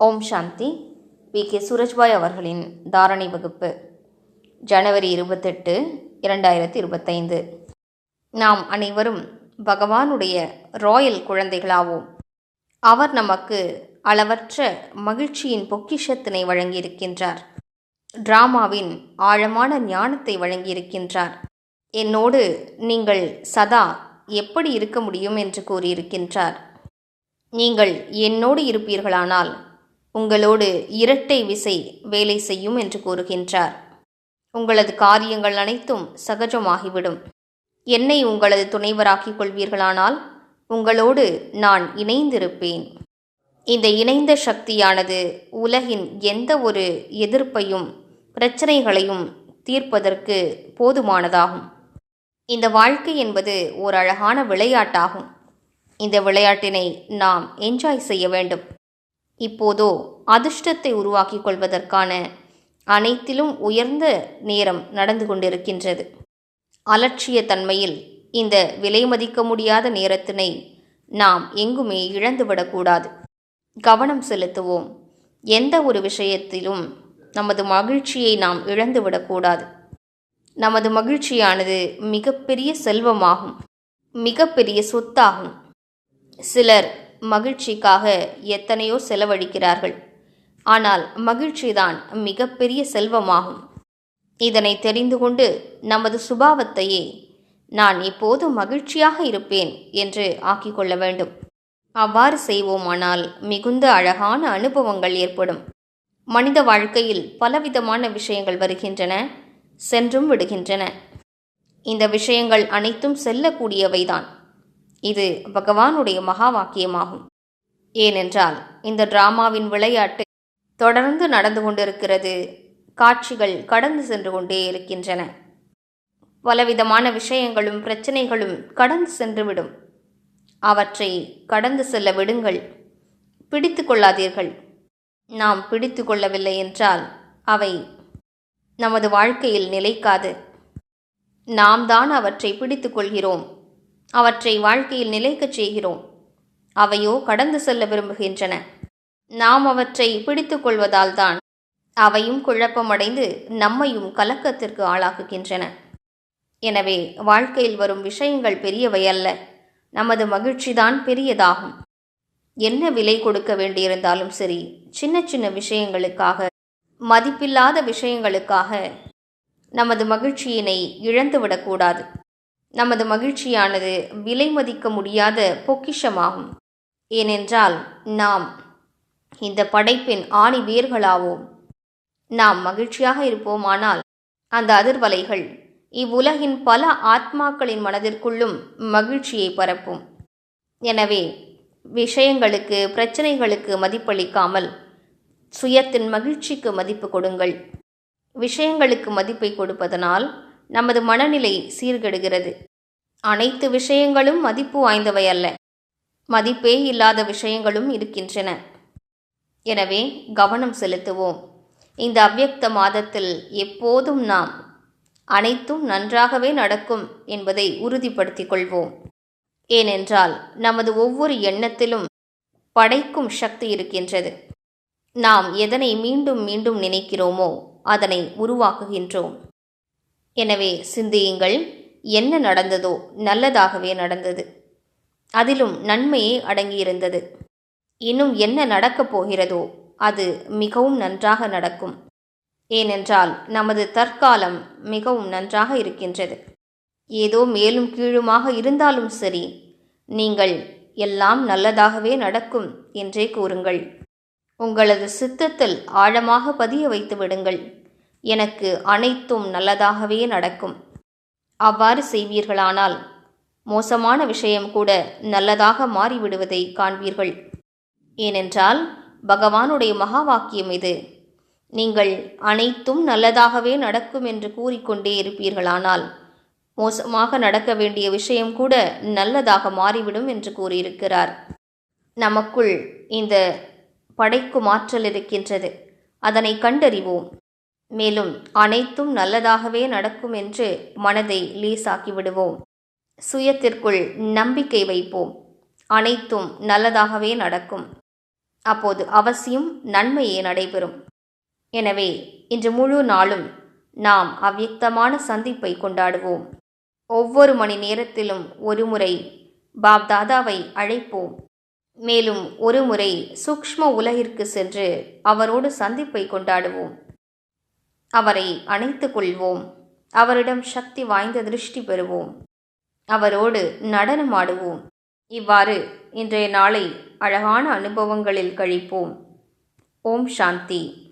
ஓம் சாந்தி. K Surajbhai அவர்களின் தாரணை வகுப்பு, ஜனவரி 28, 2025. நாம் அனைவரும் பகவானுடைய ராயல் குழந்தைகளாவோம். அவர் நமக்கு அளவற்ற மகிழ்ச்சியின் பொக்கிஷத்தினை வழங்கியிருக்கின்றார். டிராமாவின் ஆழமான ஞானத்தை வழங்கியிருக்கின்றார். என்னோடு நீங்கள் சதா எப்படி இருக்க முடியும் என்று கூறியிருக்கின்றார். நீங்கள் என்னோடு இருப்பீர்களானால் உங்களோடு இரட்டை விசை வேலை செய்யும் என்று கூறுகின்றார். உங்களது காரியங்கள் அனைத்தும் சகஜமாகிவிடும். என்னை உங்களது துணைவராக்கிக் கொள்வீர்களானால் உங்களோடு நான் இணைந்திருப்பேன். இந்த இணைந்த சக்தியானது உலகின் எந்த ஒரு எதிர்ப்பையும் பிரச்சனைகளையும் தீர்ப்பதற்கு போதுமானதாகும். இந்த வாழ்க்கை என்பது ஓர் அழகான விளையாட்டாகும். இந்த விளையாட்டினை நாம் என்ஜாய் செய்ய வேண்டும். இப்போதோ அதிர்ஷ்டத்தை உருவாக்கிக் கொள்வதற்கான அனைத்திலும் உயர்ந்த நேரம் நடந்து கொண்டிருக்கின்றது. அலட்சிய தன்மையில் இந்த விலை மதிக்க முடியாத நேரத்தினை நாம் எங்குமே இழந்துவிடக்கூடாது. கவனம் செலுத்துவோம். எந்த ஒரு விஷயத்திலும் நமது மகிழ்ச்சியை நாம் இழந்துவிடக்கூடாது. நமது மகிழ்ச்சியானது மிகப்பெரிய செல்வமாகும், மிகப்பெரிய சொத்தாகும். சிலர் மகிழ்ச்சிக்காக எத்தனையோ செலவழிக்கிறார்கள். ஆனால் மகிழ்ச்சிதான் மிகப்பெரிய செல்வமாகும். இதனை தெரிந்து கொண்டு நமது சுபாவத்தையே நான் இப்போது மகிழ்ச்சியாக இருப்பேன் என்று ஆக்கிக்கொள்ள வேண்டும். அவ்வாறு செய்வோமானால் மிகுந்த அழகான அனுபவங்கள் ஏற்படும். மனித வாழ்க்கையில் பலவிதமான விஷயங்கள் வருகின்றன, சென்றும் விடுகின்றன. இந்த விஷயங்கள் அனைத்தும் செல்லக்கூடியவைதான். இது பகவானுடைய மகா வாக்கியமாகும். ஏனென்றால் இந்த டிராமாவின் விளையாட்டு தொடர்ந்து நடந்து கொண்டிருக்கிறது. காட்சிகள் கடந்து சென்று கொண்டே இருக்கின்றன. பலவிதமான விஷயங்களும் பிரச்சனைகளும் கடந்து சென்றுவிடும். அவற்றை கடந்து செல்ல விடுங்கள். பிடித்து கொள்ளாதீர்கள். நாம் பிடித்து கொள்ளவில்லை என்றால் அவை நமது வாழ்க்கையில் நிலைக்காது. நாம் தான் அவற்றை பிடித்து கொள்கிறோம். அவற்றை வாழ்க்கையில் நிலைக்கச் செய்கிறோம். அவையோ கடந்து செல்ல விரும்புகின்றன. நாம் அவற்றை பிடித்து கொள்வதால் தான் அவையும் குழப்பமடைந்து நம்மையும் கலக்கத்திற்கு ஆளாக்குகின்றன. எனவே வாழ்க்கையில் வரும் விஷயங்கள் பெரியவை அல்ல, நமது மகிழ்ச்சிதான் பெரியதாகும். என்ன விலை கொடுக்க வேண்டியிருந்தாலும் சரி, சின்ன சின்ன விஷயங்களுக்காக, மதிப்பில்லாத விஷயங்களுக்காக நமது மகிழ்ச்சியினை இழந்துவிடக்கூடாது. நமது மகிழ்ச்சியானது விலை மதிக்க முடியாத பொக்கிஷமாகும். ஏனென்றால் நாம் இந்த படைப்பின் ஆணி வேர்களாவோம். நாம் மகிழ்ச்சியாக இருப்போமானால் அந்த அதிர்வலைகள் இவ்வுலகின் பல ஆத்மாக்களின் மனதிற்குள்ளும் மகிழ்ச்சியை பரப்பும். எனவே விஷயங்களுக்கு, பிரச்சனைகளுக்கு மதிப்பளிக்காமல் சுயத்தின் மகிழ்ச்சிக்கு மதிப்பு கொடுங்கள். விஷயங்களுக்கு மதிப்பை கொடுப்பதனால் நமது மனநிலை சீர்கெடுகிறது. அனைத்து விஷயங்களும் மதிப்பு வாய்ந்தவை அல்ல. மதிப்பே இல்லாத விஷயங்களும் இருக்கின்றன. எனவே கவனம் செலுத்துவோம். இந்த அவ்யக்த மாதத்தில் எப்போதும் நாம் அனைத்தும் நன்றாகவே நடக்கும் என்பதை உறுதிப்படுத்திக் கொள்வோம். ஏனென்றால் நமது ஒவ்வொரு எண்ணத்திலும் படைக்கும் சக்தி இருக்கின்றது. நாம் எதனை மீண்டும் மீண்டும் நினைக்கிறோமோ அதனை உருவாக்குகின்றோம். எனவே சிந்தியுங்கள். என்ன நடந்ததோ நல்லதாகவே நடந்தது. அதிலும் நன்மையே அடங்கியிருந்தது. இன்னும் என்ன நடக்கப் போகிறதோ அது மிகவும் நன்றாக நடக்கும். ஏனென்றால் நமது தற்காலம் மிகவும் நன்றாக இருக்கின்றது. ஏதோ மேலும் கீழுமாக இருந்தாலும் சரி, நீங்கள் எல்லாம் நல்லதாகவே நடக்கும் என்றே கூறுங்கள். உங்களது சித்தத்தில் ஆழமாக பதிய வைத்து விடுங்கள். எனக்கு அனைத்தும் நல்லதாகவே நடக்கும். அவ்வாறு செய்வீர்களானால் மோசமான விஷயம் கூட நல்லதாக மாறிவிடுவதை காண்பீர்கள். ஏனென்றால் பகவானுடைய மகா வாக்கியம் இது. நீங்கள் அனைத்தும் நல்லதாகவே நடக்கும் என்று கூறிக்கொண்டே இருப்பீர்களானால் மோசமாக நடக்க வேண்டிய விஷயம் கூட நல்லதாக மாறிவிடும் என்று கூறியிருக்கிறார். நமக்குள் இந்த படைக்கும் ஆற்றல் இருக்கின்றது. அதனை கண்டறிவோம். மேலும் அனைத்தும் நல்லதாகவே நடக்கும் என்று மனதை லேசாக்கி விடுவோம். சுயத்திற்குள் நம்பிக்கை வைப்போம். அனைத்தும் நல்லதாகவே நடக்கும். அப்போது அவசியம் நன்மையே நடைபெறும். எனவே இன்று முழு நாளும் நாம் அவ்யக்தமான சந்திப்பை கொண்டாடுவோம். ஒவ்வொரு மணி நேரத்திலும் ஒரு முறை பாப்தாதாவை அழைப்போம். மேலும் ஒரு முறை சூக்ஷ்ம உலகிற்கு சென்று அவரோடு சந்திப்பை கொண்டாடுவோம். அவரை அணைத்துக் கொள்வோம். அவரிடம் சக்தி வாய்ந்த திருஷ்டி பெறுவோம். அவரோடு நடனமாடுவோம். இவ்வாறு இன்றைய நாளை அழகான அனுபவங்களில் கழிப்போம். ஓம் சாந்தி.